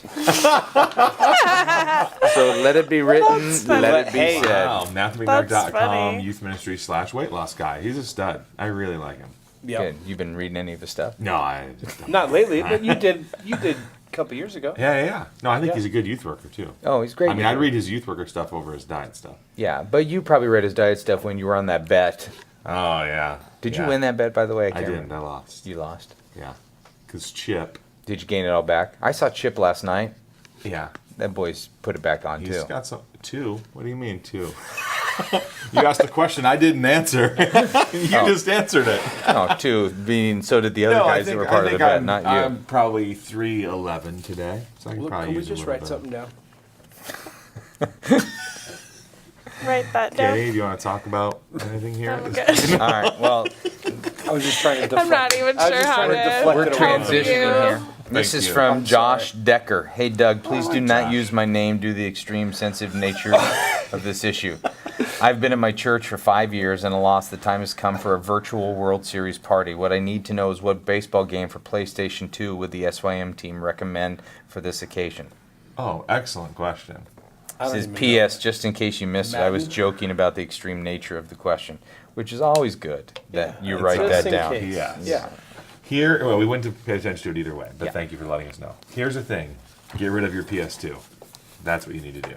So let it be written, That's funny. let it be Hey, said. Wow, That's MatthewMcNutt.com, funny. youth ministry /weight loss guy. He's a stud. I really like him. Yeah. Good. You've been reading any of his stuff? No, I just Not lately, but you did. You did a couple years ago. Yeah. No, I think Yeah. he's a good youth worker too. Oh, he's great. I mean, I'd read his youth worker stuff over his diet stuff. Yeah, but you probably read his diet stuff when you were on that bet. Oh yeah. Did Yeah. you win that bet, by the way? I can't didn't. remember. I lost. You lost. Yeah. Because Chip. Did you gain it all back? I saw Chip last night. Yeah. That boy's put it back on, He's too. got some. 2? What do you mean 2? You asked a question I didn't answer. You just answered it. Oh, two being so did the other guys that were part of the bet, not you. I'm probably 311 today, so I can Look, probably can we use just a write little bit. something down? Write that down. Katie, do you want to talk about anything here? I'm good. All right, well, I was just trying to deflect. I'm not even I was sure just how trying to to deflect we're it away from you. transitioning here. This Thank is you. from I'm Josh Decker. Hey, Doug, please do like not Josh. use my name due to the extreme sensitive nature of this issue. I've been at my church for 5 years, and alas, the time has come for a virtual World Series party. What I need to know is what baseball game for PlayStation 2 would the SYM team recommend for this occasion? Oh, excellent question. I don't This is even P.S. Just in case you missed it, I was Madden? joking about the extreme nature of the question, which is always good that you It's write just that in down. case. Yes. Yeah. Here, well, we wouldn't have paid attention to it either way, but Yeah. thank you for letting us know. Here's the thing: get rid of your PS2. That's what you need to do.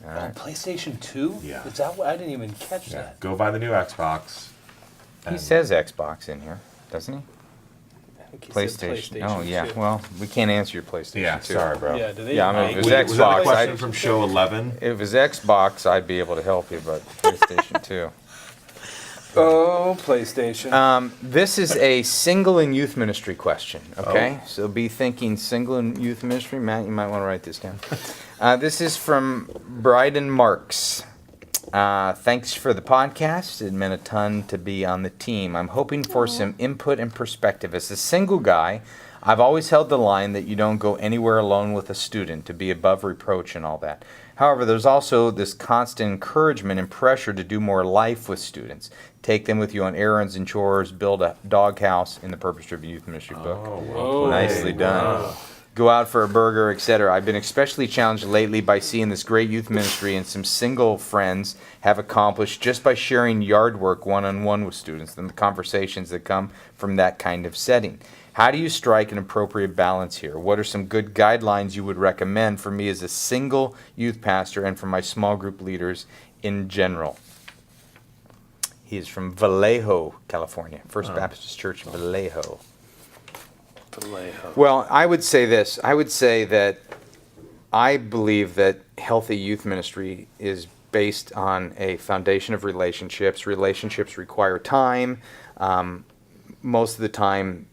Oh, PlayStation 2? Yeah. Is that what? I didn't even catch Yeah. that. Go buy the new Xbox. He and- says Xbox in here, doesn't he? I think he said PlayStation. Oh, yeah. 2. Well, we can't answer your PlayStation. Yeah, 2. sorry, bro. Yeah, do they Yeah, I mean, make- if it Was was was that Xbox, the question I'd- from show 11? If it was Xbox, I'd be able to help you, but PlayStation 2. Oh, PlayStation. This is a single and youth ministry question, okay? So be thinking single and youth ministry. Matt, you might want to write this down. This is from Bryden Marks. Thanks for the podcast. It meant a ton to be on the team. I'm hoping for some input and perspective. As a single guy, I've always held the line that you don't go anywhere alone with a student, to be above reproach and all that. However, there's also this constant encouragement and pressure to do more life with students. Take them with you on errands and chores, build a doghouse in the Purpose-Driven Youth Ministry book. Oh, Nicely done. Go out for a burger, etc. I've been especially challenged lately by seeing this great youth ministry and some single friends have accomplished just by sharing yard work one-on-one with students and the conversations that come from that kind of setting. How do you strike an appropriate balance here? What are some good guidelines you would recommend for me as a single youth pastor and for my small group leaders in general? He is from Vallejo, California. First Baptist Church, Vallejo. Vallejo. Well, I would say this. I would say that I believe that healthy youth ministry is based on a foundation of relationships. Relationships require time. Most of the time,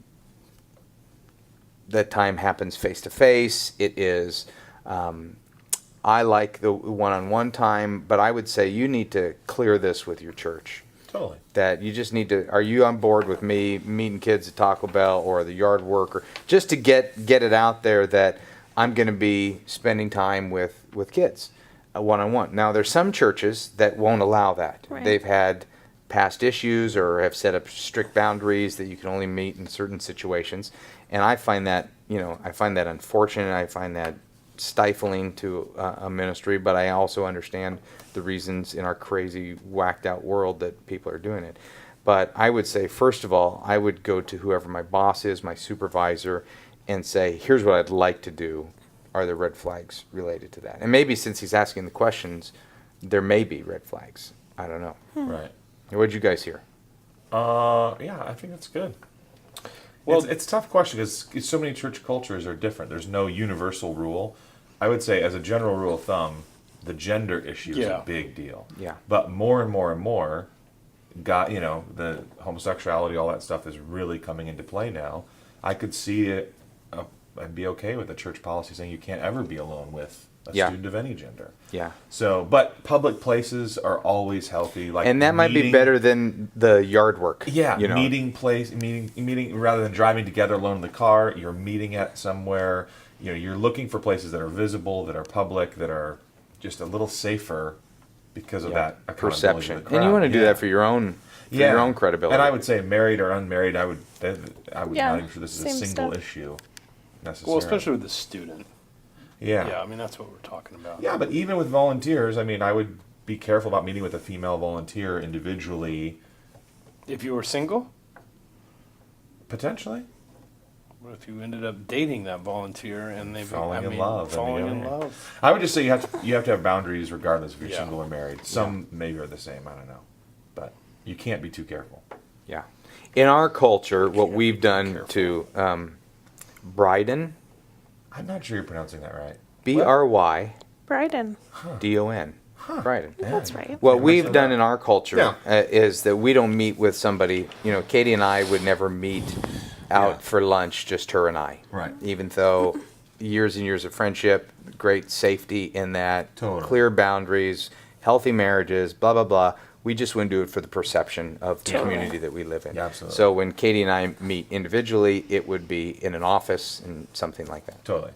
that time happens face to face. It is, I like the one-on-one time, but I would say you need to clear this with your church. Totally. That you just need to, are you on board with me meeting kids at Taco Bell or the yard work, or just to get it out there that I'm going to be spending time with kids one-on-one. Now, there's some churches that won't allow that. Right. They've had past issues or have set up strict boundaries that you can only meet in certain situations. And I find that, I find that unfortunate. I find that stifling to a ministry, but I also understand the reasons in our crazy, whacked out world that people are doing it. But I would say, first of all, I would go to whoever my boss is, my supervisor, and say, here's what I'd like to do. Are there red flags related to that? And maybe since he's asking the questions, there may be red flags. I don't know. Right. What did you guys hear? Yeah, I think that's good. Well, it's a tough question because so many church cultures are different. There's no universal rule. I would say, as a general rule of thumb, the gender issue is Yeah. a big deal. Yeah. But more and more and more, the homosexuality, all that stuff is really coming into play now. I could see it. I'd be okay with a church policy saying you can't ever be alone with a Yeah. student of any gender. Yeah. So, but public places are always healthy. Like, And that might be meeting- better than the yard work. Yeah, you know? meeting rather than driving together alone in the car. You're meeting at somewhere. You're looking for places that are visible, that are public, that are just a little safer because of that accountability perception. of the crowd. And you want to do Yeah. that for your own your own credibility. And I would say, married or unmarried, I would Yeah, not even sure this is a same single stuff. issue necessarily. Well, especially with the student. yeah. Yeah, I mean, that's what we're talking about. Yeah, but even with volunteers, I mean, I would be careful about meeting with a female volunteer individually, If you were single, potentially. what if you ended up dating that volunteer and they Falling in love, Falling in yeah. love. I would just say you have to have boundaries regardless if you're Yeah. single or married. Some maybe are the same. I don't know, but you can't be too careful. Yeah. In our culture, what we've done to Bryden, I'm not sure you're pronouncing that right. Bryydon, Bryden. Don. Right. That's right. What we've done in our culture Yeah. is that we don't meet with somebody. You know, Katie and I would never meet out Yeah. for lunch, just her and I. Right. Even though years and years of friendship, great safety in that, Totally. clear boundaries, healthy marriages, blah blah blah. We just wouldn't do it for the perception of the Totally. community that we live in. Yeah, absolutely. So when Katie and I meet individually, it would be in an office and something like that. Totally.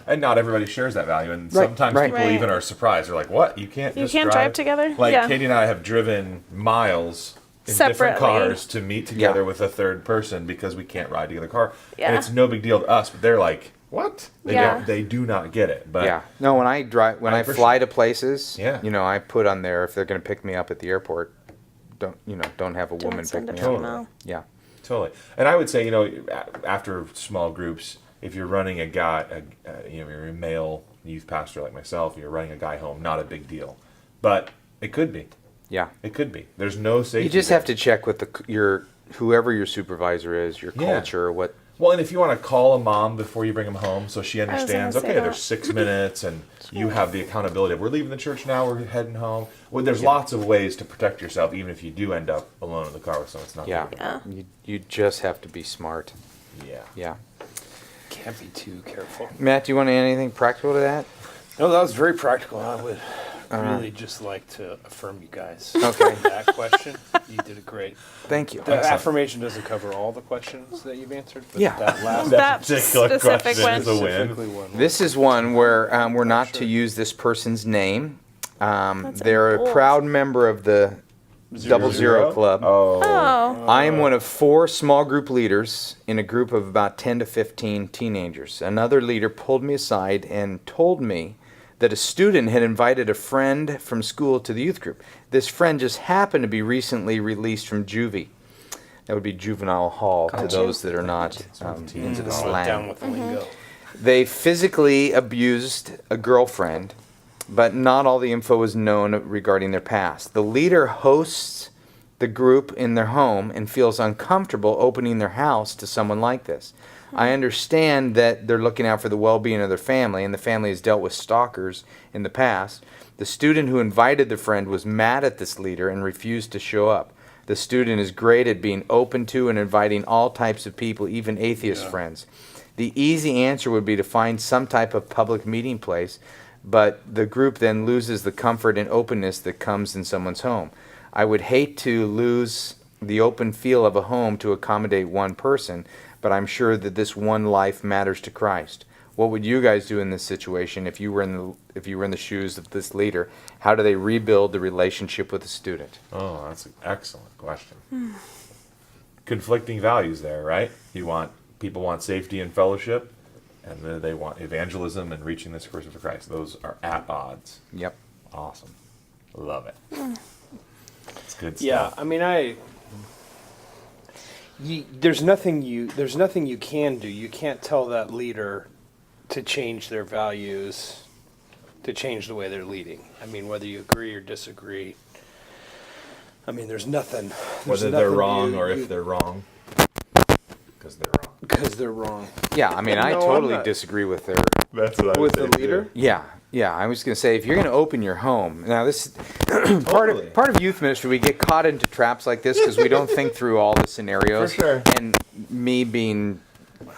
And not everybody shares that value, and Right, sometimes right. people Right. even are surprised. They're like, "What? You can't You just can't drive together?" Like Yeah. Katie and I have driven miles in different Separately. cars to meet together Yeah. with a third person because we can't ride together car, and Yeah. it's no big deal to us. But they're like, "What? They Yeah. don't. They do not get it." But Yeah. No, when I drive, when I fly to places, Yeah. you know, I put on there if they're going to pick me up at the airport, don't have a woman pick send a me female. up. Yeah. Totally. And I would say, after small groups, if you're running you're a male youth pastor like myself, you're running a guy home, not a big deal. But it could be. Yeah. It could be. There's no safety. You just there. have to check with whoever your supervisor is, your Yeah. culture, what. Well, and if you want to call a mom before you bring them home so she was gonna understands, say okay, that. there's 6 minutes and you have the accountability of we're leaving the church now, we're heading home. Well, there's lots of ways to protect yourself, even if you do end up alone in the car with someone. It's not Yeah. Yeah. You just have to be smart. Yeah. Yeah. Can't be too careful. Matt, do you want to add anything practical to that? No, that was very practical. I would really just like to affirm you guys. Okay. That question, you did it great. Thank you. The affirmation doesn't cover all the questions that you've answered, but Yeah. that last That particular specific question one. is a win. specifically one. This is one where we're not to use this person's name. That's They're bold. a proud member of the 00 Club. Oh. Oh. I am one of 4 small group leaders in a group of about 10 to 15 teenagers. Another leader pulled me aside and told me that a student had invited a friend from school to the youth group. This friend just happened to be recently released from juvie. That would be juvenile hall to those that are not into the Down slang. with the lingo. They physically abused a girlfriend, but not all the info is known regarding their past. The leader hosts the group in their home and feels uncomfortable opening their house to someone like this. I understand that they're looking out for the well-being of their family, and the family has dealt with stalkers in the past. The student who invited the friend was mad at this leader and refused to show up. The student is great at being open to and inviting all types of people, even atheist friends. The easy answer would be to find some type of public meeting place, but the group then loses the comfort and openness that comes in someone's home. I would hate to lose the open feel of a home to accommodate one person, but I'm sure that this one life matters to Christ. What would you guys do in this situation if you were in the shoes of this leader? How do they rebuild the relationship with the student? Oh, that's an excellent question. Conflicting values there, right? People want safety and fellowship, and then they want evangelism and reaching this person for Christ. Those are at odds. Yep. Awesome. Love it. It's good stuff. Yeah, I mean, there's nothing you can do. You can't tell that leader to change their values, to change the way they're leading. I mean, whether you agree or disagree. I mean, there's nothing. Whether they're wrong or if they're wrong. Because they're wrong. because they're wrong. Yeah, I mean, I No, I'm totally not. disagree with their. That's what I With would the say, leader? too. Yeah. I was going to say, if you're going to open your home, now this part Totally. of youth ministry, we get caught into traps like this because we don't think through all the scenarios. For sure. And me being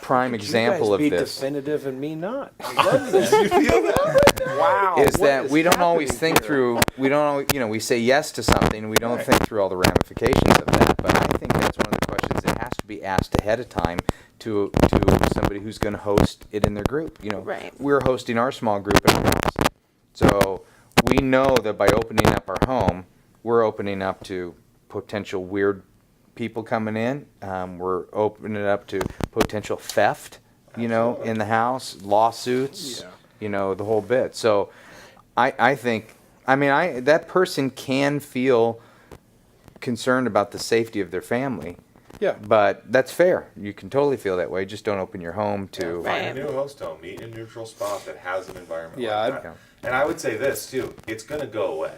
prime example you of guys be this definitive and me not. I love this. You feel that? Wow. is what that is we don't always happening think here? through. We don't always, we say yes to something, we don't think through all the ramifications of that. But I think that's one of the questions that has to be asked ahead of time to somebody who's going to host it in their group. Right. We're hosting our small group in our house. So we know that by opening up our home, we're opening up to potential weird people coming in. We're opening it up to potential theft, in the house, lawsuits, the whole bit. So I think, that person can feel concerned about the safety of their family. Yeah. But that's fair. You can totally feel that way. Just don't open your home to. Right. Find a new host home. Meet in a neutral spot that has an environment Yeah, like I'd- that. And I would say this, too. It's going to go away.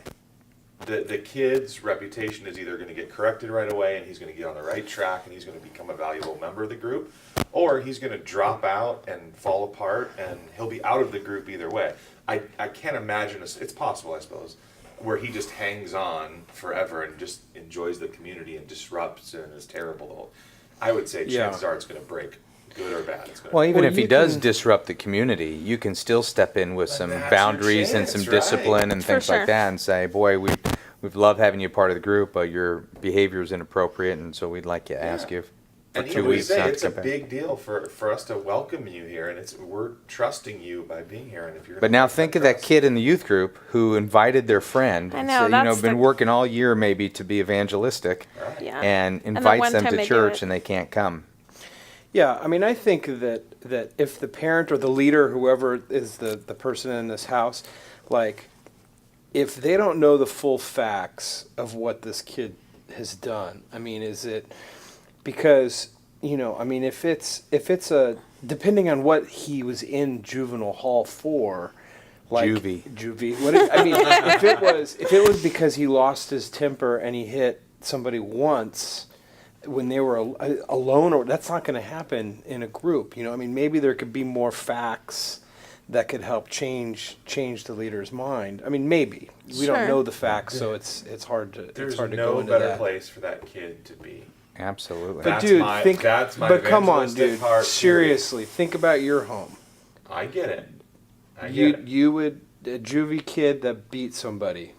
The kid's reputation is either going to get corrected right away and he's going to get on the right track and he's going to become a valuable member of the group, or he's going to drop out and fall apart and he'll be out of the group either way. I can't imagine, it's possible, I suppose, where he just hangs on forever and just enjoys the community and disrupts and is terrible. I would say chances are it's going to break, good or bad. It's going Well, even Well, if he you does can- disrupt the community, you can still step in with some that's your boundaries and chance, some right. discipline and For things sure. like that, and say, "Boy, we've loved having you part of the group, but your behavior is inappropriate, and so we'd like to ask you for And 2 you would weeks say not to it's a come back." big deal for us to welcome you here, and we're trusting you by being here. And if you're But now think of that kid in the youth group who invited their friend, I and know, said, that's been the- working all year maybe to be evangelistic, Yeah. and the invites one them time to they do church it. and they can't come. Yeah, I mean, I think that if the parent or the leader, whoever is the person in this house, like, if they don't know the full facts of what this kid has done, I mean, is it because, I mean, if it's a, depending on what he was in juvenile hall for, like juvie. I mean, if it was because he lost his temper and he hit somebody once when they were alone, or that's not going to happen in a group. I mean, maybe there could be more facts that could help change the leader's mind. I mean, maybe we don't Sure. know the facts, so it's hard to There's it's hard to no go into better that. place for that kid to be. Absolutely. But That's dude, my- that's my but come on, evangelistic dude. heart, Seriously, think about your home. I get it. I get You it. you would a juvie kid that beat somebody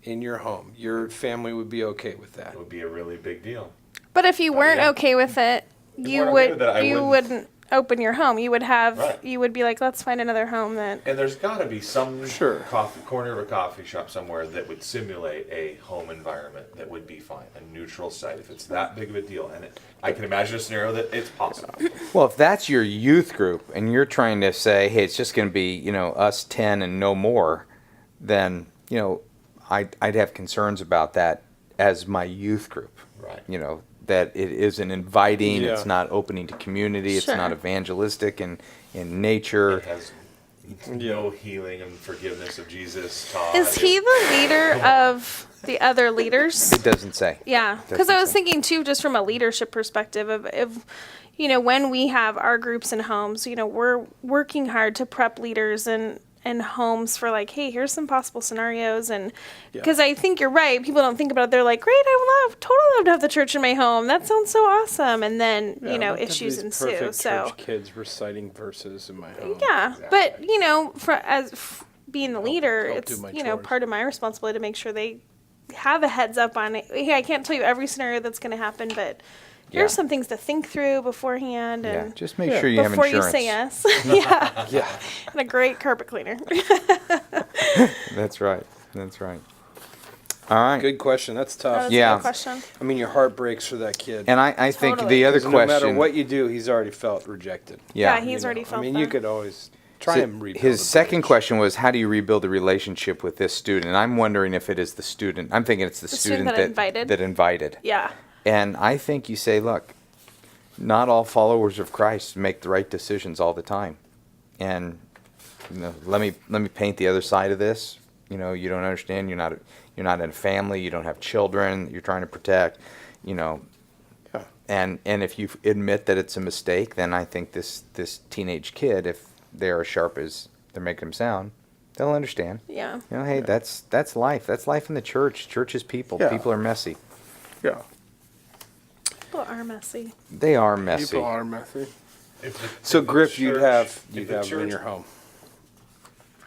in your home. Your family would be okay with that. It would be a really big deal. But if you weren't yeah. okay with it, If you we're okay would with it, I you wouldn't- wouldn't open your home. You would have Right. you would be like, let's find another home that. And there's got to be some Sure. corner of a coffee shop somewhere that would simulate a home environment that would be fine, a neutral site, if it's that big of a deal. And I can imagine a scenario that it's possible. Well, if that's your youth group and you're trying to say, hey, it's just going to be, us 10 and no more, then, I'd have concerns about that as my youth group. Right. That it isn't inviting, Yeah. it's not opening to community, it's Sure. not evangelistic in nature. It has no healing and forgiveness of Jesus taught. Is he the leader of the other leaders? It doesn't say. Yeah, because I Doesn't was say. thinking too, just from a leadership perspective, of when we have our groups and homes, we're working hard to prep leaders and homes for like, hey, here's some possible scenarios, and because I think you're right, people don't think about it. They're like, great, I would totally love to have the church in my home. That sounds so awesome, and then Yeah, I'd love to have issues these ensue. perfect So church kids reciting verses in my home. yeah, but being the leader, Help it's do my chores. part of my responsibility to make sure they have a heads up on it. Hey, I can't tell you every scenario that's going to happen, but here's Yeah. some things to think through beforehand, Yeah, and just make sure you have before insurance. you say yes. Yeah, Yeah. and a great carpet cleaner. That's right. That's right. All right. Good question. That's tough. That was Yeah. a good question. I mean, your heart breaks for that kid. And I think Totally. the other 'Cause question. no matter what you do, he's already felt rejected. Yeah, yeah, he's already felt I mean, that. you could always try So and rebuild. his the second bridge. question was, how do you rebuild the relationship with this student? And I'm wondering if it is the student. I'm thinking it's the student student that invited? that invited. Yeah, And I think you say, look, not all followers of Christ make the right decisions all the time. And let me paint the other side of this. You don't understand. You're not in a family. You don't have children that you're trying to protect. Yeah. And if you admit that it's a mistake, then I think this teenage kid, if they're as sharp as they're making them sound, they'll understand. yeah. Hey, that's life. That's life in the church. Church is people. Yeah. People are messy. Yeah. People are messy. They are messy. People are messy. If So the grip you'd church- have if the in church- your home.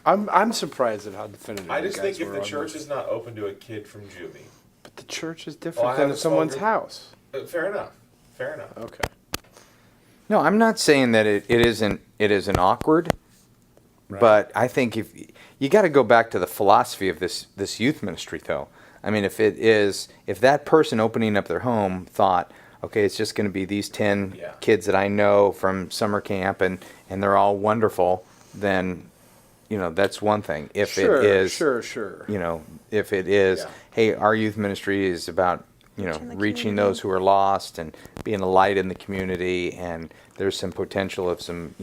I'm surprised at how definitive. I you just guys think if were the on church this. is not open to a kid from juvie, But the church is Oh, I different have than a someone's small group. house. fair enough. Fair enough. Okay. No, I'm not saying that it isn't awkward, but I think if you got to go back to the philosophy of this youth ministry, though. I mean, if that person opening up their home thought, okay, it's just going to be these 10 Yeah. kids that I know from summer camp, and they're all wonderful, then that's one thing. If Sure, it is, sure. if it is, Yeah. hey, our youth ministry is about Reaching the reaching community. those who are lost and being a light in the community, and there's some potential of some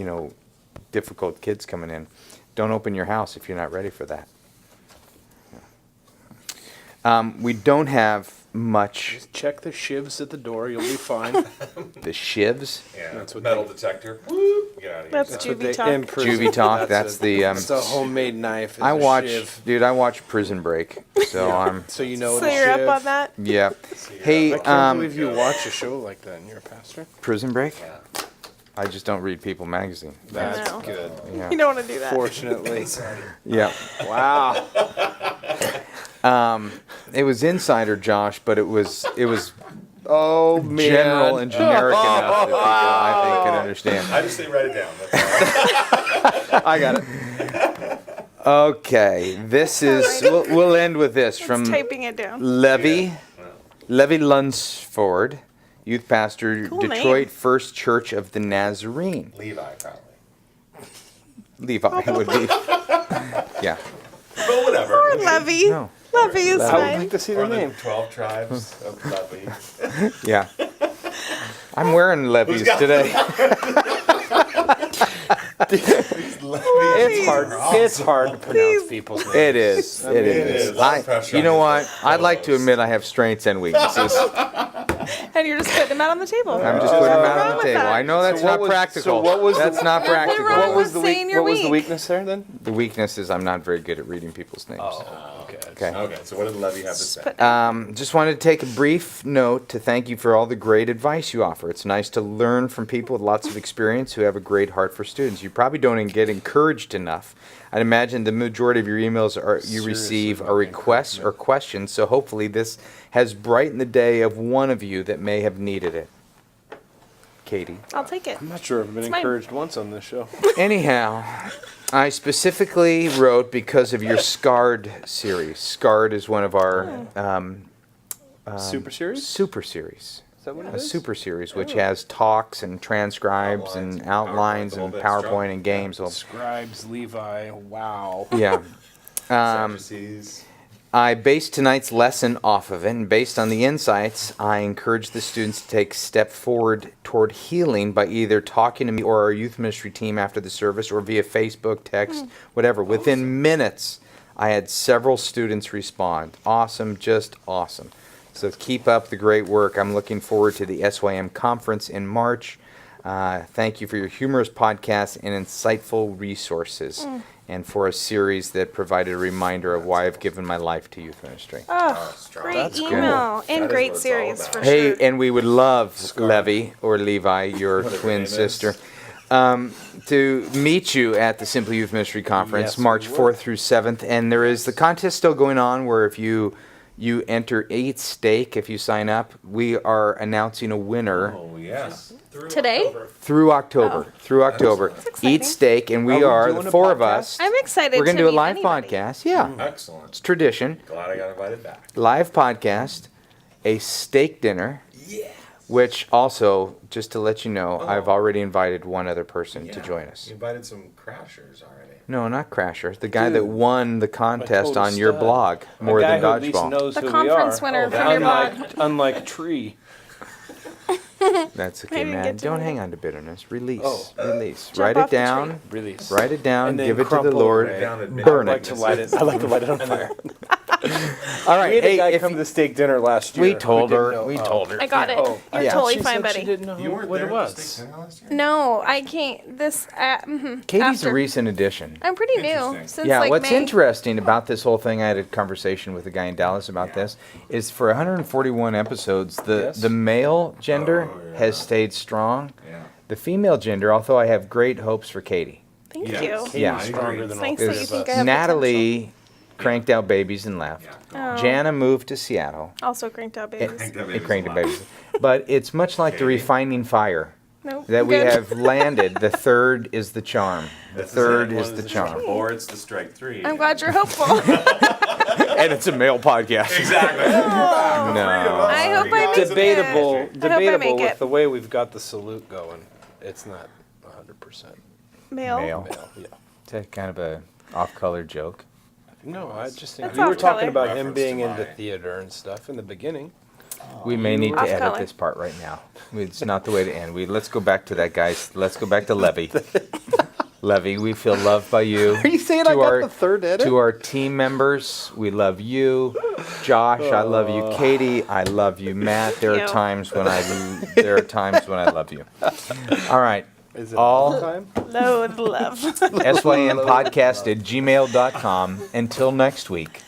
difficult kids coming in. Don't open your house if you're not ready for that. We don't have much. Check the shivs at the door. You'll be fine. The shivs. Yeah, That's what metal they- detector. Whoop, get out of here. That's That's what juvie they talk. in prison. Juvie talk. That's the. It's a homemade knife. I It's a watch, shiv. dude. I watch Prison Break, so I'm. So you know So it's a you're shiv. up on that? Yeah. Hey, I can't believe you watch a show like that and you're a pastor. Prison Break. I just don't read People magazine. That's know. good. Yeah. You don't want to do that. Fortunately. Yeah. Wow. It was insider, Josh, but it was Oh, man. general and generic enough that people, I think, can understand. I just say write it down. That's all. I got it. Okay, this is. We'll end with this It's from typing it down. Levy Lunsford, youth pastor, Cool Detroit name. First Church of the Nazarene. Levi, probably. Levi would be. Yeah. But whatever. Poor Levy. No. Levy is I would fine. like to see Or the the name. 12 tribes of Levi. Yeah. I'm wearing levies got- today. It's hard. It's hard to pronounce people's names. It is. It is. is. A lot of pressure You on know you. what? I'd like to admit I have strengths and weaknesses. And you're just putting them out on the table. I'm just putting them What's out wrong on the with table. that? I know that's So what not was- practical. so what was That's the- not Nothing practical. wrong What was with the saying weak, you're what was the weak. weakness there then? The weakness is I'm not very good at reading people's names. Okay. Okay. Okay, so what did Levi have to say? Just wanted to take a brief note to thank you for all the great advice you offer. It's nice to learn from people with lots of experience who have a great heart for students. You probably don't get encouraged enough. I'd imagine the majority of your emails you receive are requests or questions, so hopefully this has brightened the day of one of you that may have needed it. Katie. I'll take it. I'm not sure I've been It's mine. encouraged once on this show. Anyhow, I specifically wrote because of your Scarred series. Scarred is one of our Super series? super series. Is that what it A is? super series, which has talks and transcribes Outlines and and outlines PowerPoint, all and that PowerPoint stuff. and games. Well, Scribes, Levi. Wow. yeah. Sadducees. I based tonight's lesson off of it, and based on the insights, I encourage the students to take a step forward toward healing by either talking to me or our youth ministry team after the service or via Facebook, text, whatever. Within minutes, I had several students respond. Awesome, just awesome. So keep up the great work. I'm looking forward to the SYM conference in March. Thank you for your humorous podcast and insightful resources, and for a series that provided a reminder of why I've given my life to youth ministry. Oh, strong. great That's email That and is great what it's all series about. for Hey, sure. and we would love Levi or Levi, your Whatever twin your name sister, to meet you at the Simple Youth Ministry Conference, Yes, we March would. 4th through 7th. And there is the contest still going on where if you enter Eat Steak, if you sign up, we are announcing a winner Oh, yes. Through Today? October. through October. Through October. exciting. Eat Steak, and we Are we are, doing the a four of podcast? us. I'm excited We're going to to do a meet live anybody. podcast. Yeah. Excellent. It's tradition. Glad I got invited back. Live podcast, a steak dinner. Which also, just to let you know, I've already invited one other person to join us. You invited some crashers already. No, not Crasher. The guy that Dude, won the contest total on your stud. blog, More a guy Than who at least Dodgeball. knows The who conference we are. winner from your blog. Unlike Tree. That's I okay, didn't man. get to Don't meet hang him. on to bitterness. Release. Oh. Release. Jump Write off it the down. Release. Write it down. And then Give it to the crumple Lord. away. Down at Burn I it. like to light it. I like to light it on fire. All right. We had a Hey, guy if come to the steak dinner last year. we told who didn't her. know- We oh. told her. I got it. Oh, You're yeah. totally She fine, said buddy. She didn't know You weren't what there it at the was. steak dinner last year? No, I can't. Katie's after. a recent addition. I'm pretty new Interesting. since Yeah, like what's May. interesting about this whole thing, I had a conversation with a guy in Dallas about this, is for 141 episodes, Yes. the male gender Oh, yeah. has stayed strong. Yeah. The female gender, although I have great hopes for Katie. Thank Yes. you. Yeah. I agree. Stronger than all Thanks three that you of think us. I have Natalie cranked out babies and left. Yeah. Oh. Jana moved to Seattle. Also cranked out babies. It cranked out babies. But it's much like the Katie. refining fire Nope. that we good. have landed. The third is the charm. The That's third second is one the charm. Or it's the strike three. I'm glad you're hopeful. And it's a male podcast. Exactly. No. I hope I make Debatable, it. I hope I debatable make with it. the way we've got the salute going. It's not 100% Male. Male. male. Yeah. Is that kind of a off-color joke? No, I just think That's we were off talking color. about him Reference being to into my- theater and stuff in the beginning. We may need to Off edit color. this part right now. It's not the way to end. Let's go back to that, guys. Let's go back to Levy. Levy, we feel loved by you. Are you saying I got the third edit? To our team members, we love you. Josh, I love you. Katie, I love you. Matt, there are times when I love you. All right. Is it all the time? Load love. SYMpodcast@gmail.com. Until next week.